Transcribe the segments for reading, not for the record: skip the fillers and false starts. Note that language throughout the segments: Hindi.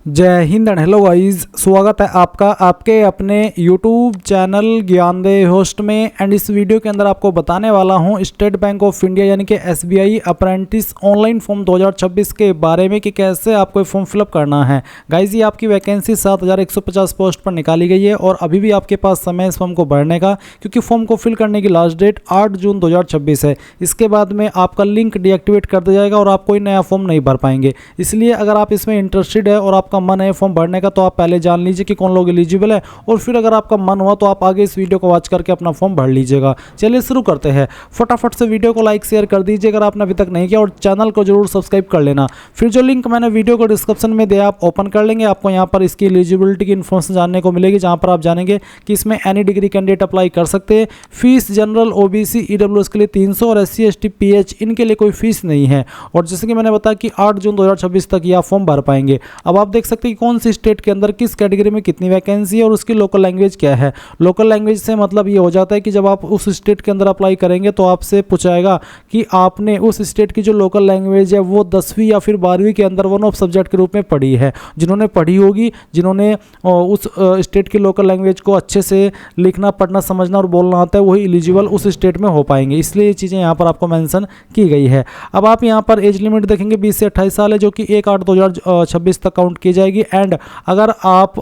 जय हिंद एंड हेलो गाइस, स्वागत है आपका आपके अपने YouTube चैनल ज्ञानदेव होस्ट में। एंड इस वीडियो के अंदर आपको बताने वाला हूं स्टेट बैंक ऑफ इंडिया यानी कि SBI अप्रेंटिस ऑनलाइन फॉर्म 2026 के बारे में कि कैसे आपको फॉर्म फिलअप करना है। गाइस ये आपकी वैकेंसी 7150 पोस्ट पर निकाली गई है और अभी भी आपके पास समय इस फॉर्म को भरने का, क्योंकि फॉर्म को फिल करने की लास्ट डेट 8 जून 2026 है। इसके बाद में आपका लिंक डीएक्टिवेट कर दिया जाएगा और आप कोई नया फॉर्म नहीं भर पाएंगे। इसलिए अगर आप इसमें इंटरेस्टेड है और आपका मन है फॉर्म भरने का तो आप पहले जान लीजिए कि कौन लोग एलिजिबल है, और फिर अगर आपका मन हुआ तो आप आगे इस वीडियो को वॉच करके अपना फॉर्म भर लीजिएगा। चलिए शुरू करते हैं। फटाफट से वीडियो को लाइक शेयर कर दीजिए अगर आपने अभी तक नहीं किया, और चैनल को जरूर सब्सक्राइब कर लेना। फिर जो लिंक मैंने वीडियो को डिस्क्रिप्शन में दिया आप ओपन कर लेंगे, आपको यहाँ पर इसकी एलिजिबिलिटी की इन्फॉर्मेशन जानने को मिलेगी, जहाँ पर आप जानेंगे कि इसमें एनी डिग्री कैंडिडेट अप्लाई कर सकते हैं। फीस जनरल OBC EWS के लिए 300 और SC ST PH इनके लिए कोई फीस नहीं है। और जैसे कि मैंने बताया कि 8 जून 2026 तक ये आप फॉर्म भर पाएंगे। अब आप देख सकते हैं कि कौन सी स्टेट के अंदर किस कैटेगरी में कितनी वैकेंसी है और उसकी लोकल लैंग्वेज क्या है। लोकल लैंग्वेज से मतलब ये हो जाता है कि जब आप उस स्टेट के अंदर अप्लाई करेंगे तो आपसे पूछाएगा कि आपने उस स्टेट की जो लोकल लैंग्वेज है वो 10वीं या फिर 12वीं के अंदर वन ऑफ सब्जेक्ट के रूप में पढ़ी है। जिन्होंने पढ़ी होगी, जिन्होंने उस स्टेट की लोकल लैंग्वेज को अच्छे से लिखना पढ़ना समझना और बोलना आता है, वही एलिजिबल उस स्टेट में हो पाएंगे। इसलिए ये चीज़ें यहाँ पर आपको मेंशन की गई है। अब आप यहाँ पर एज लिमिट देखेंगे 20 से 28 साल है, जो कि 1/8/2026 तक काउंट की जाएगी। एंड अगर आप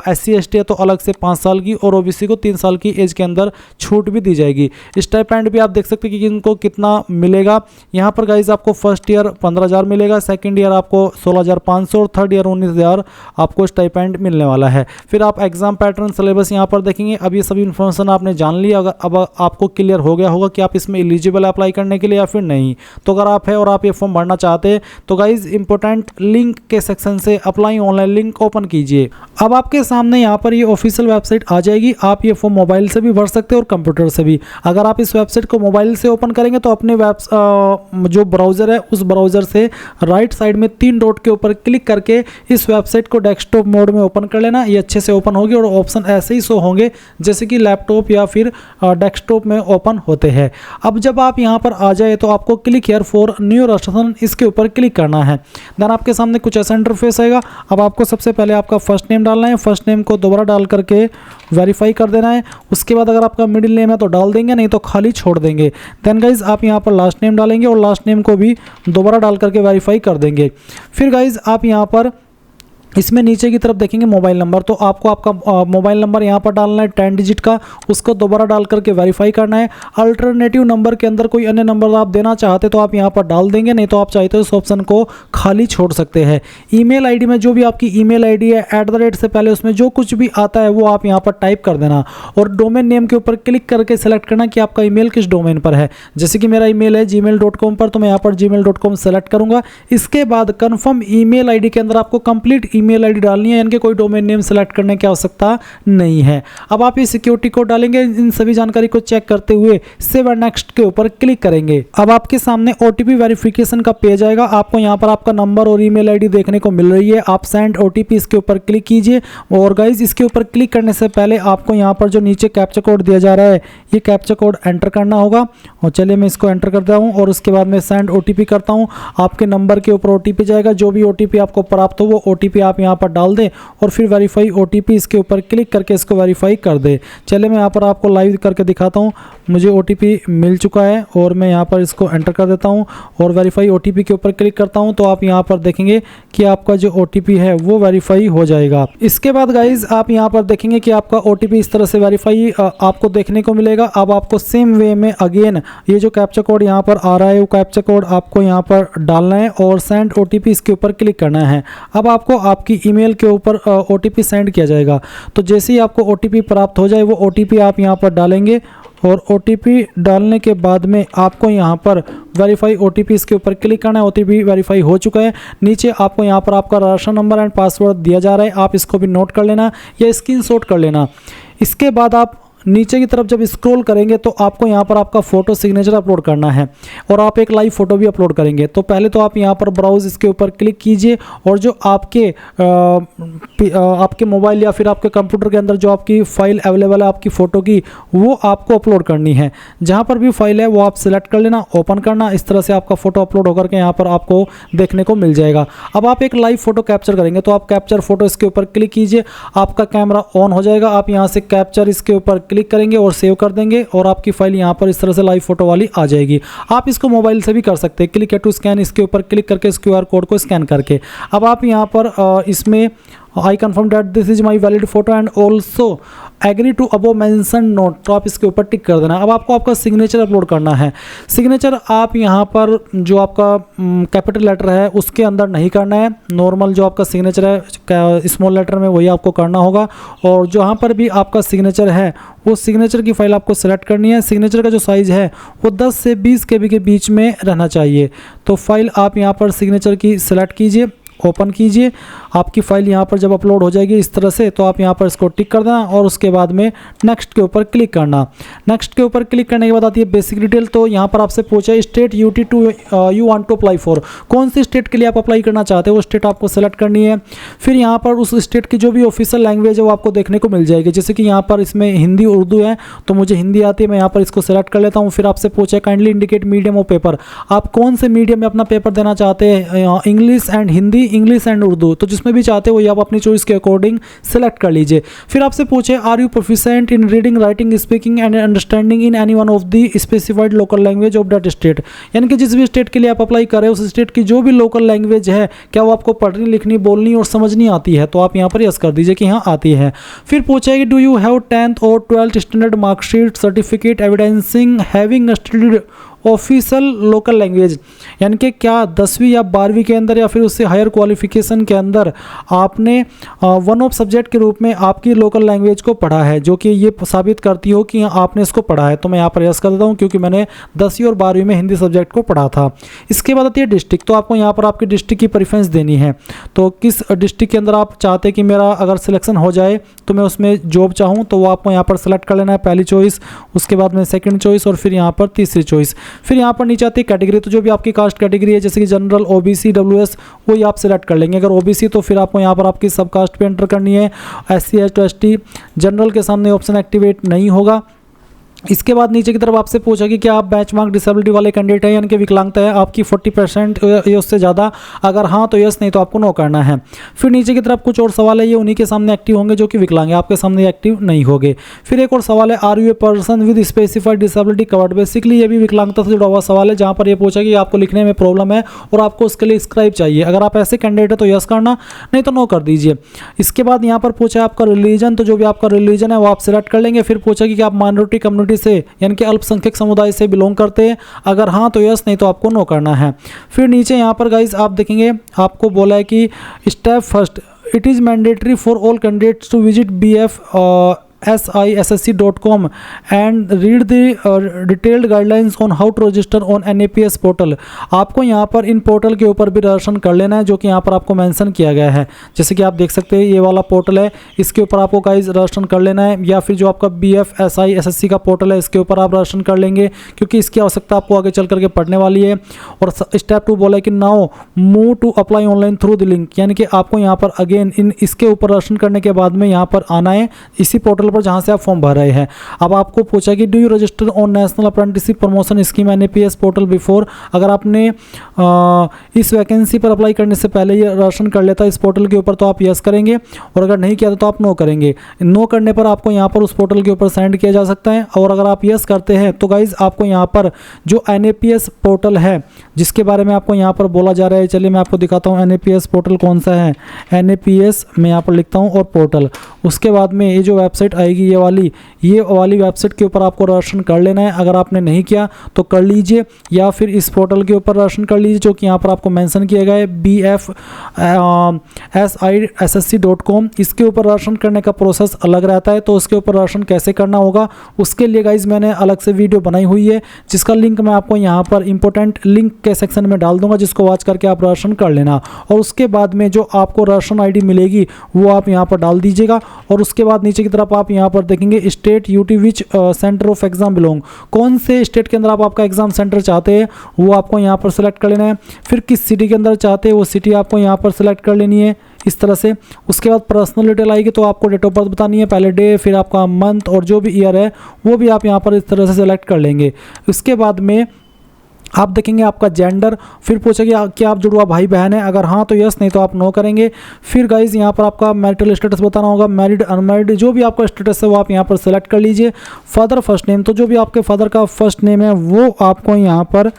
SC ST है तो अलग से 5 साल की, और OBC को 3 साल की एज के अंदर छूट भी दी जाएगी। स्टाइपेंड भी आप देख सकते हैं कि इनको कितना मिलेगा। यहाँ पर गाइज आपको फर्स्ट ईयर 15,000 मिलेगा, सेकंड ईयर आपको 16,500 और थर्ड ईयर 19,000 आपको स्टाइपेंड मिलने वाला है। फिर आप एग्जाम पैटर्न सिलेबस यहाँ पर देखेंगे। अब ये सभी इन्फॉर्मेशन आपने जान ली। अगर अब आपको क्लियर हो गया होगा कि आप इसमें एलिजिबल है अप्लाई करने के लिए या फिर नहीं। तो अगर आप है और आप ये फॉर्म भरना चाहते हैं तो गाइज इंपॉर्टेंट लिंक के सेक्शन से अप्लाई ऑनलाइन लिंक ओपन कीजिए। अब आपके सामने यहाँ पर ये ऑफिशियल वेबसाइट आ जाएगी। आप ये फॉर्म मोबाइल से भी भर सकते हैं और कंप्यूटर से भी। अगर आप इस वेबसाइट को मोबाइल से ओपन करेंगे तो अपने जो ब्राउज़र है उस ब्राउज़र से राइट साइड में 3 डॉट के ऊपर क्लिक करके इस वेबसाइट को डेस्कटॉप मोड में ओपन कर लेना। ये अच्छे से ओपन होगी और ऑप्शन ऐसे ही शो होंगे जैसे कि लैपटॉप या फिर डेस्कटॉप में ओपन होते हैं। अब जब आप यहाँ पर आ जाए तो आपको click here for new registration इसके ऊपर क्लिक करना है। देन आपके सामने कुछ ऐसा इंटरफेस आएगा। अब आपको सबसे पहले आपका फर्स्ट नेम डालना है। फर्स्ट नेम को दोबारा डाल करके वेरीफाई कर देना है। उसके बाद अगर आपका मिडिल नेम है तो डाल देंगे, नहीं तो खाली छोड़ देंगे। देन गाइज आप यहाँ पर लास्ट नेम डालेंगे और लास्ट नेम को भी दोबारा डाल करके वेरीफाई कर देंगे। फिर गाइज आप यहाँ पर इसमें नीचे की तरफ देखेंगे मोबाइल नंबर, तो आपको आपका मोबाइल नंबर यहाँ पर डालना है 10 डिजिट का, उसको दोबारा डाल करके वेरीफाई करना है। अल्टरनेटिव नंबर के अंदर कोई अन्य नंबर आप देना चाहते तो आप यहाँ पर डाल देंगे, नहीं तो आप चाहते तो इस ऑप्शन को खाली छोड़ सकते हैं। ईमेल आईडी में जो भी आपकी ईमेल आईडी है @ से पहले उसमें जो कुछ भी आता है वो आप यहाँ पर टाइप कर देना, और डोमेन नेम के ऊपर क्लिक करके सेलेक्ट करना कि आपका ईमेल किस डोमेन पर है। जैसे कि मेरा ईमेल है gmail.com पर, तो मैं यहाँ पर gmail.com सेलेक्ट करूँगा। इसके बाद कन्फर्म ईमेल आईडी के अंदर आपको कंप्लीट ईमेल आईडी डालनी है, इनके कोई डोमेन नेम सेलेक्ट करने की आवश्यकता नहीं है। अब आप ये सिक्योरिटी कोड डालेंगे। इन सभी जानकारी को चेक करते हुए सेव एंड नेक्स्ट के ऊपर क्लिक करेंगे। अब आपके सामने OTP वेरिफिकेशन का पेज आएगा। आपको यहाँ पर आपका नंबर और ईमेल आईडी देखने को मिल रही है। आप सेंड OTP इसके ऊपर क्लिक कीजिए। और गाइज इसके ऊपर क्लिक करने से पहले आपको यहाँ पर जो नीचे कैप्चा कोड दिया जा रहा है ये कैप्चा कोड एंटर करना होगा। और चलिए मैं इसको एंटर करता हूँ और उसके बाद मैं सेंड OTP करता हूँ। आपके नंबर के ऊपर OTP जाएगा। जो भी OTP आपको प्राप्त हो वो OTP आप यहाँ पर डाल दें और फिर वेरीफाई OTP इसके ऊपर क्लिक करके इसको वेरीफाई कर दे। चलिए मैं यहाँ पर आपको लाइव करके दिखाता हूँ। मुझे OTP मिल चुका है और मैं यहाँ पर इसको एंटर कर देता हूँ और वेरीफाई OTP के ऊपर क्लिक करता हूँ, तो आप यहाँ पर देखेंगे कि आपका जो OTP है वो वेरीफाई हो जाएगा। इसके बाद गाइज आप यहाँ पर देखेंगे कि आपका OTP इस तरह से वेरीफाई आपको देखने को मिलेगा। अब आपको सेम वे में अगेन ये जो कैप्चा कोड यहाँ पर आ रहा है वो कैप्चा कोड आपको यहाँ पर डालना है और सेंड OTP इसके ऊपर क्लिक करना है। अब आपको आपकी ईमेल के ऊपर OTP सेंड किया जाएगा। तो जैसे ही आपको OTP प्राप्त हो जाए वो OTP आप यहाँ पर डालेंगे, और OTP डालने के बाद में आपको यहाँ पर वेरीफाई OTP इसके ऊपर क्लिक करना है। OTP वेरीफाई हो चुका है। नीचे आपको यहाँ पर आपका राशन नंबर एंड पासवर्ड दिया जा रहा है, आप इसको भी नोट कर लेना या स्क्रीनशॉट कर लेना। इसके बाद आप नीचे की तरफ जब स्क्रॉल करेंगे तो आपको यहाँ पर आपका फ़ोटो सिग्नेचर अपलोड करना है और आप एक लाइव फ़ोटो भी अपलोड करेंगे। तो पहले तो आप यहाँ पर ब्राउज़ इसके ऊपर क्लिक कीजिए और जो आपके मोबाइल या फिर आपके कंप्यूटर के अंदर जो आपकी फ़ाइल अवेलेबल है आपकी फ़ोटो की, वो आपको अपलोड करनी है। जहाँ पर भी फाइल है वो आप सिलेक्ट कर लेना, ओपन करना, इस तरह से आपका फ़ोटो अपलोड होकर के यहाँ पर आपको देखने को मिल जाएगा। अब आप एक लाइव फ़ोटो कैप्चर करेंगे तो आप कैप्चर फ़ोटो इसके ऊपर क्लिक कीजिए, आपका कैमरा ऑन हो जाएगा। आप यहाँ से कैप्चर इसके ऊपर क्लिक करेंगे और सेव कर देंगे और आपकी फाइल यहाँ पर इस तरह से लाइव फ़ोटो वाली आ जाएगी। आप इसको मोबाइल से भी कर सकते हैं, क्लिक टू स्कैन इसके ऊपर क्लिक करके इस QR कोड को स्कैन करके। अब आप यहाँ पर इसमें I confirm that this is my valid photo and also agree to above mention note, तो आप इसके ऊपर टिक कर देना। अब आपको आपका सिग्नेचर अपलोड करना है। सिग्नेचर आप यहाँ पर जो आपका कैपिटल लेटर है उसके अंदर नहीं करना है, नॉर्मल जो आपका सिग्नेचर है स्मॉल लेटर में वही आपको करना होगा। और जहाँ पर भी आपका सिग्नेचर है वो सिग्नेचर की फाइल आपको सेलेक्ट करनी है। सिग्नेचर का जो साइज़ है वो 10 से 20 KB के बीच में रहना चाहिए। तो फाइल आप यहाँ पर सिग्नेचर की सेलेक्ट कीजिए, ओपन कीजिए। आपकी फ़ाइल यहाँ पर जब अपलोड हो जाएगी इस तरह से, तो आप यहाँ पर इसको टिक कर देना और उसके बाद में नेक्स्ट के ऊपर क्लिक करना। नेक्स्ट के ऊपर क्लिक करने के बाद आती है बेसिक डिटेल। तो यहाँ पर आपसे पूछा है state you want to apply for, कौन सी स्टेट के लिए आप अप्लाई करना चाहते हैं वो स्टेट आपको सेलेक्ट करनी है। फिर यहाँ पर उस स्टेट की जो भी ऑफिशियल लैंग्वेज है वो आपको देखने को मिल जाएगी। जैसे कि यहाँ पर इसमें हिंदी उर्दू है तो मुझे हिंदी आती है, मैं यहाँ पर इसको सेलेक्ट कर लेता हूँ। फिर आपसे पूछा है kindly indicate medium of paper, आप कौन से मीडियम में अपना पेपर देना चाहते हैं, English and Hindi, English and Urdu, तो जिसमें भी चाहते हो ये आप अपनी चॉइस के अकॉर्डिंग सेलेक्ट कर लीजिए। फिर आपसे पूछे are you proficient in reading, writing, speaking and understanding in any one of the specified local language of that state, यानी कि जिस भी स्टेट के लिए आप अप्लाई करें उस स्टेट की जो भी लोकल लैंग्वेज है क्या वो आपको पढ़नी, लिखनी, बोलनी और समझनी आती है, तो आप यहाँ पर यस कर दीजिए कि हाँ आती है। फिर पूछा है कि डू यू हैव 10th और 12th standard marksheet certificate evidencing having studied official local language, यानी कि क्या 10वीं या 12वीं के अंदर या फिर उससे हायर क्वालिफिकेशन के अंदर आपने वन ऑफ सब्जेक्ट के रूप में आपकी लोकल लैंग्वेज को पढ़ा है जो कि ये साबित करती हो कि आपने इसको पढ़ा है। तो मैं यहाँ पर यस कर देता हूँ क्योंकि मैंने 10वीं और 12वीं में हिंदी सब्जेक्ट को पढ़ा था। इसके बाद आती है डिस्ट्रिक्ट। तो आपको यहाँ पर आपकी डिस्ट्रिक्ट की प्रेफरेंस देनी है, तो किस डिस्ट्रिक्ट के अंदर आप चाहते हैं कि मेरा अगर सिलेक्शन हो जाए तो मैं उसमें जॉब चाहूँ, तो वो आपको यहाँ पर सेलेक्ट कर लेना है, पहली चॉइस, उसके बाद में सेकंड चॉइस और फिर यहाँ पर तीसरी चॉइस। फिर यहाँ पर नीचे आती है कैटेगरी, तो जो भी आपकी कास्ट कैटेगरी है जैसे कि जनरल, OBC, WS, वही आप सेलेक्ट कर लेंगे। अगर OBC तो फिर आपको यहाँ पर आपकी सब कास्ट पे एंटर करनी है, SC तो ST, जनरल के सामने ऑप्शन एक्टिवेट नहीं होगा। इसके बाद नीचे की तरफ आपसे पूछा कि क्या आप बेंचमार्क डिसेबिलिटी वाले कैंडिडेट हैं, यानी कि विकलांगता है आपकी 40% या उससे ज़्यादा, अगर हाँ तो यस, नहीं तो आपको नो करना है। फिर नीचे की तरफ कुछ और सवाल है, ये उन्हीं के सामने एक्टिव होंगे जो कि विकलांग है, आपके सामने एक्टिव नहीं होंगे। फिर एक और सवाल है are you a person with specified disability covered, basically ये भी विकलांगता से जुड़ा हुआ सवाल है जहाँ पर ये पूछा कि आपको लिखने में प्रॉब्लम है और आपको उसके लिए स्क्राइब चाहिए। अगर आप ऐसे कैंडिडेट है तो यस करना, नहीं तो नो कर दीजिए। इसके बाद यहाँ पर पूछा है आपका रिलीजन, तो जो भी आपका रिलीजन है वो आप सेलेक्ट कर लेंगे। फिर पूछा कि आप माइनॉरिटी कम्युनिटी से यानी कि अल्पसंख्यक समुदाय से बिलोंग करते हैं, अगर हाँ तो यस, नहीं तो आपको नो करना है। फिर नीचे यहाँ पर गाइस आप देखेंगे आपको बोला है कि step first, it is mandatory for all candidates to visit bfsissc.com and read the detailed guidelines on how to register on NAPS portal. आपको यहाँ पर इन पोर्टल के ऊपर भी रजिस्ट्रेशन कर लेना है जो कि यहाँ पर आपको मेंशन किया गया है। जैसे कि आप देख सकते हैं ये वाला पोर्टल है, इसके ऊपर आपको गाइस रजिस्ट्रेशन कर लेना है, या फिर जो आपका BFSI का पोर्टल है इसके ऊपर आप रजिस्ट्रेशन कर लेंगे क्योंकि इसकी आवश्यकता आपको आगे चल करके पढ़ने वाली है। और स्टेप 2 बोला है कि now move to apply online through the link, यानी कि आपको यहाँ पर अगेन इसके ऊपर रजिस्ट्रेशन करने के बाद में यहाँ पर आना है इसी पोर्टल पर जहां से आप फॉर्म भर रहे हैं। अब आपको पूछा कि do you register on national apprenticeship promotion scheme NAPS portal before, अगर आपने इस वैकेंसी पर अप्लाई करने से पहले ये रजिस्ट्रेशन कर लेता है इस पोर्टल के ऊपर तो आप यस करेंगे, और अगर नहीं किया तो आप नो करेंगे। नो करने पर आपको यहाँ पर उस पोर्टल के ऊपर सेंड किया जा सकता है, और अगर आप यस करते हैं तो गाइज आपको यहाँ पर जो NAPS पोर्टल है जिसके बारे में आपको यहाँ पर बोला जा रहा है, चलिए मैं आपको दिखाता हूँ NAPS पोर्टल कौन सा है। NAPS मैं यहाँ पर लिखता हूँ और पोर्टल, उसके बाद में ये जो वेबसाइट आएगी ये वाली वेबसाइट के ऊपर आपको रजिस्ट्रेशन कर लेना है। अगर आपने नहीं किया तो कर लीजिए, या फिर इस पोर्टल के ऊपर रजिस्ट्रेशन कर लीजिए जो कि यहाँ पर आपको मेंशन किया गया है bfsissc.com। इसके ऊपर रजिस्ट्रेशन करने का प्रोसेस अलग रहता है, तो उसके ऊपर रजिस्ट्रेशन कैसे करना होगा उसके लिए गाइज मैंने अलग से वीडियो बनाई हुई है जिसका लिंक मैं आपको यहाँ पर इंपॉर्टेंट लिंक के सेक्शन में डाल दूंगा, जिसको वॉच करके आप रजिस्ट्रेशन कर लेना। और उसके बाद में जो आपको रजिस्ट्रेशन ID मिलेगी वो आप यहाँ पर डाल दीजिएगा, और उसके बाद नीचे की तरफ आप यहाँ पर देखेंगे state UT which centre of exam belong, कौन से स्टेट के अंदर आप आपका एग्जाम सेंटर चाहते हैं वो आपको यहाँ पर सेलेक्ट कर लेना है। फिर किस सिटी के अंदर चाहते हैं वो सिटी आपको यहाँ पर सेलेक्ट कर लेनी है इस तरह से। उसके बाद पर्सनल डिटेल आएगी तो आपको डेट ऑफ बर्थ बतानी है, पहले डे, फिर आपका मंथ और जो भी ईयर है वो भी आप यहाँ पर इस तरह से सेलेक्ट कर लेंगे। उसके बाद में आप देखेंगे आपका जेंडर, फिर पूछेगा कि आप जुड़वा भाई बहन है, अगर हाँ तो यस, नहीं तो आप नो करेंगे। फिर गाइज यहाँ पर आपका मैरिटल स्टेटस बताना होगा, मैरिड अनमैरिड जो भी आपका स्टेटस है वो आप यहाँ पर सेलेक्ट कर लीजिए। फादर फर्स्ट नेम, तो जो भी आपके फादर का फर्स्ट नेम है वो आपको यहाँ पर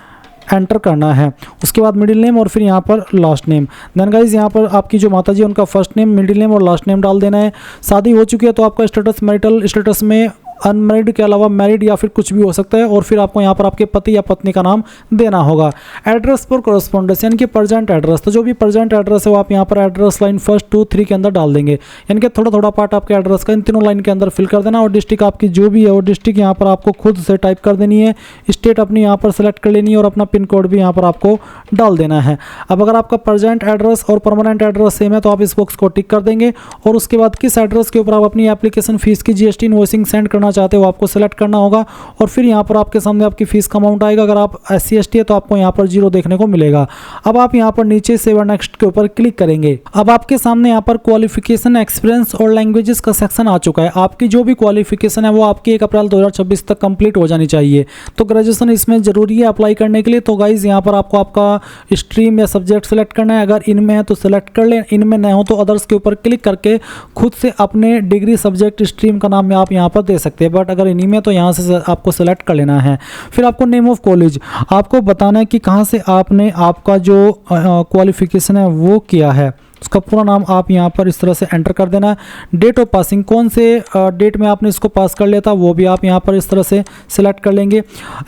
एंटर करना है। उसके बाद मिडिल नेम और फिर यहाँ पर लास्ट नेम। देन गाइज यहाँ पर आपकी जो माता जी उनका फर्स्ट नेम, मिडिल नेम और लास्ट नेम डाल देना है। शादी हो चुकी है तो आपका स्टेटस मैरिटल स्टेटस में अनमैरिड के अलावा मैरिड या फिर कुछ भी हो सकता है, और फिर आपको यहाँ पर आपके पति या पत्नी का नाम देना होगा। एड्रेस फॉर कॉरेस्पॉन्डेंस यानी कि प्रेजेंट एड्रेस, तो जो भी प्रेजेंट एड्रेस है वो आप यहाँ पर एड्रेस लाइन 1, 2, 3 के अंदर डाल देंगे, यानी कि थोड़ा थोड़ा पार्ट आपके एड्रेस का इन तीनों लाइन के अंदर फिल कर देना। और डिस्ट्रिक्ट आपकी जो भी है वो डिस्ट्रिक्ट यहाँ पर आपको खुद से टाइप कर देनी है। स्टेट अपनी यहाँ पर सेलेक्ट कर लेनी है और अपना पिन कोड भी यहाँ पर आपको डाल देना है। अब अगर आपका प्रेजेंट एड्रेस और परमानेंट एड्रेस सेम है तो आप इस बॉक्स को टिक कर देंगे। और उसके बाद किस एड्रेस के ऊपर आप अपनी एप्लीकेशन फीस की GST इनवॉइसिंग सेंड करना चाहते हो आपको सेलेक्ट करना होगा। और फिर यहाँ पर आपके सामने आपकी फीस का अमाउंट आएगा। अगर आप SC ST है तो आपको यहाँ पर 0 देखने को मिलेगा। अब आप यहाँ पर नीचे सेव एंड नेक्स्ट के ऊपर क्लिक करेंगे। अब आपके सामने यहाँ पर क्वालिफिकेशन, एक्सपीरियंस और लैंग्वेजेस का सेक्शन आ चुका है। आपकी जो भी क्वालिफिकेशन है वो आपकी 1 अप्रैल 2026 तक कंप्लीट हो जानी चाहिए। तो ग्रेजुएशन इसमें जरूरी है अप्लाई करने के लिए। तो गाइज यहाँ पर आपको आपका स्ट्रीम या सब्जेक्ट सेलेक्ट करना है, अगर इनमें है तो सेलेक्ट कर लें, इनमें नहीं हो तो अदर्स के ऊपर क्लिक करके खुद से अपने डिग्री, सब्जेक्ट, स्ट्रीम का नाम आप यहाँ पर दे सकते हैं। बट अगर इन्हीं में तो यहाँ से आपको सेलेक्ट कर लेना है। फिर आपको नेम ऑफ कॉलेज आपको बताना है कि कहाँ से आपने आपका जो क्वालिफिकेशन है वो किया है, उसका पूरा नाम आप यहाँ पर इस तरह से एंटर कर देना है। डेट ऑफ पासिंग, कौन से डेट में आपने इसको पास कर लिया था वो भी आप यहाँ पर इस तरह से सिलेक्ट कर लेंगे।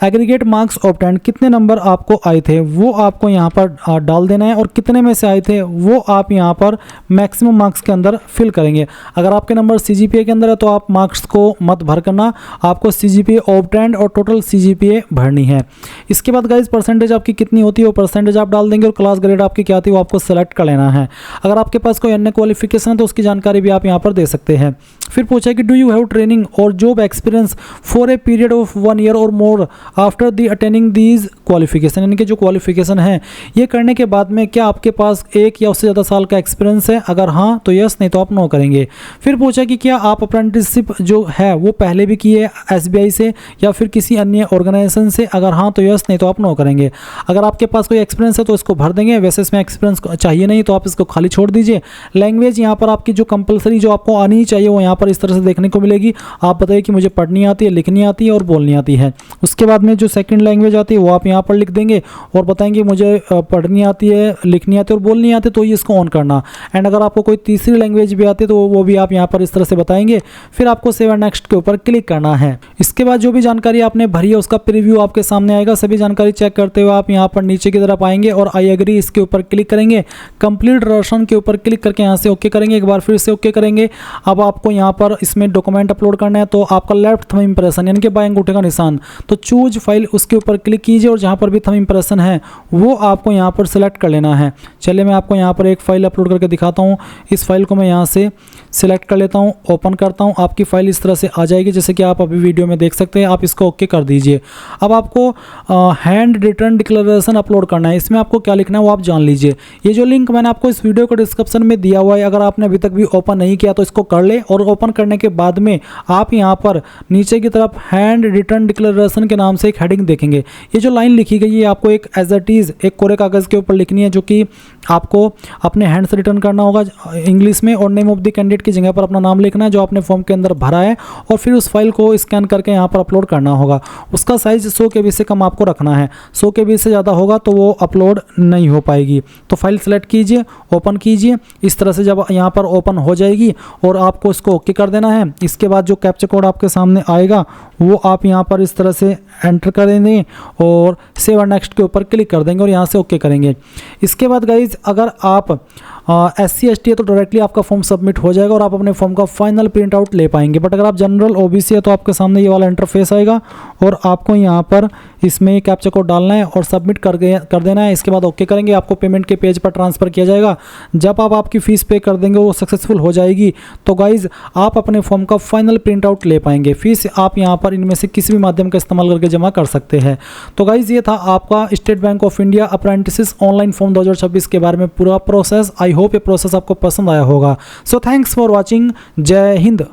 एग्रीगेट मार्क्स ऑब्टेन्ड, कितने नंबर आपको आए थे वो आपको यहाँ पर डाल देना है, और कितने में से आए थे वो आप यहाँ पर मैक्सिमम मार्क्स के अंदर फिल करेंगे। अगर आपके नंबर CGPA के अंदर है तो आप मार्क्स को मत भर करना, आपको CGPA ऑब्टेन्ड और टोटल CGPA भरनी है। इसके बाद गाइज परसेंटेज आपकी कितनी होती है वो परसेंटेज आप डाल देंगे, और क्लास ग्रेड आपकी क्या आती है वो आपको सेलेक्ट कर लेना है। अगर आपके पास कोई अन्य क्वालिफिकेशन है तो उसकी जानकारी भी आप यहाँ पर दे सकते हैं। फिर पूछा कि डू यू हैव ट्रेनिंग और job experience for a period of 1 year और more after the attending these qualification, यानी कि जो क्वालिफिकेशन है ये करने के बाद में क्या आपके पास 1 या उससे ज़्यादा साल का एक्सपीरियंस है, अगर हाँ तो यस, नहीं तो आप नो करेंगे। फिर पूछा कि क्या आप अप्रेंटिसशिप जो है वो पहले भी की है SBI से या फिर किसी अन्य ऑर्गेनाइजेशन से, अगर हाँ तो यस, नहीं तो आप नो करेंगे। अगर आपके पास कोई एक्सपीरियंस है तो इसको भर देंगे, वैसे इसमें एक्सपीरियंस चाहिए नहीं तो आप इसको खाली छोड़ दीजिए। लैंग्वेज यहाँ पर आपकी जो कंपलसरी जो आपको आनी ही चाहिए वो यहाँ पर इस तरह से देखने को मिलेगी। आप बताइए कि मुझे पढ़नी आती है, लिखनी आती है और बोलनी आती है। उसके बाद में जो सेकंड लैंग्वेज आती है वो आप यहाँ पर लिख देंगे और बताएंगे मुझे पढ़नी आती है, लिखनी आती है और बोलनी आती है, तो ये इसको ऑन करना। एंड अगर आपको कोई तीसरी लैंग्वेज भी आती है तो वो भी आप यहाँ पर इस तरह से बताएंगे। फिर आपको सेव एंड नेक्स्ट के ऊपर क्लिक करना है। इसके बाद जो भी जानकारी आपने भरी है उसका प्रीव्यू आपके सामने आएगा। सभी जानकारी चेक करते हुए आप यहाँ पर नीचे की तरफ आएंगे और आई एग्री इसके ऊपर क्लिक करेंगे। कंप्लीट रसन के ऊपर क्लिक करके यहाँ से ओके करेंगे, एक बार फिर से ओके करेंगे। अब आपको यहाँ पर इसमें डॉक्यूमेंट अपलोड करना है, तो आपका लेफ्ट थंब इंप्रेशन यानी कि बाएं अंगूठे का निशान, तो चूज फाइल उसके ऊपर क्लिक कीजिए और जहाँ पर भी थंब इंप्रेशन है वो आपको यहाँ पर सेलेक्ट कर लेना है। चलिए मैं आपको यहाँ पर एक फाइल अपलोड करके दिखाता हूँ। इस फाइल को मैं यहाँ से सिलेक्ट कर लेता हूँ, ओपन करता हूँ। आपकी फाइल इस तरह से आ जाएगी जैसे कि आप अभी वीडियो में देख सकते हैं। आप इसको ओके कर दीजिए। अब आपको हैंड रिटर्न डिक्लेरेशन अपलोड करना है। इसमें आपको क्या लिखना है वो आप जान लीजिए। ये जो लिंक मैंने आपको इस वीडियो को डिस्क्रिप्शन में दिया हुआ है, अगर आपने अभी तक भी ओपन नहीं किया तो इसको कर ले। और ओपन करने के बाद में आप यहाँ पर नीचे की तरफ हैंड रिटर्न डिक्लेरेशन के नाम से एक हेडिंग देखेंगे। ये जो लाइन लिखी गई है आपको एक एज इट इज एक कोरे कागज़ के ऊपर लिखनी है, जो कि आपको अपने हैंड से रिटर्न करना होगा इंग्लिश में, और नेम ऑफ द कैंडिडेट की जगह पर अपना नाम लिखना है जो आपने फॉर्म के अंदर भरा है, और फिर उस फाइल को स्कैन करके यहाँ पर अपलोड करना होगा। उसका साइज 100 KB से कम आपको रखना है। 100 KB से ज़्यादा होगा तो वो अपलोड नहीं हो पाएगी। तो फाइल सेलेक्ट कीजिए, ओपन कीजिए। इस तरह से जब यहाँ पर ओपन हो जाएगी और आपको इसको ओके कर देना है। इसके बाद जो कैप्चा कोड आपके सामने आएगा वो आप यहाँ पर इस तरह से एंटर कर देंगे और सेव एंड नेक्स्ट के ऊपर क्लिक कर देंगे और यहाँ से ओके करेंगे। इसके बाद गाइज अगर आप SC ST है तो डायरेक्टली आपका फॉर्म सबमिट हो जाएगा और आप अपने फॉर्म का फाइनल प्रिंट आउट ले पाएंगे। बट अगर आप जनरल OBC है तो आपके सामने ये वाला इंटरफेस आएगा और आपको यहाँ पर इसमें कैप्चा कोड डालना है और सबमिट कर देना है। इसके बाद ओके करेंगे, आपको पेमेंट के पेज पर ट्रांसफ़र किया जाएगा। जब आप आपकी फ़ीस पे कर देंगे वो सक्सेसफुल हो जाएगी तो गाइज़ आप अपने फॉर्म का फाइनल प्रिंट आउट ले पाएंगे। फीस आप यहाँ पर इनमें से किसी भी माध्यम का इस्तेमाल करके जमा कर सकते हैं। तो गाइज़ ये था आपका state bank of India apprentice online form 2026 के बारे में पूरा प्रोसेस। आई होप ये प्रोसेस आपको पसंद आया होगा। So thanks for watching. जय हिंद।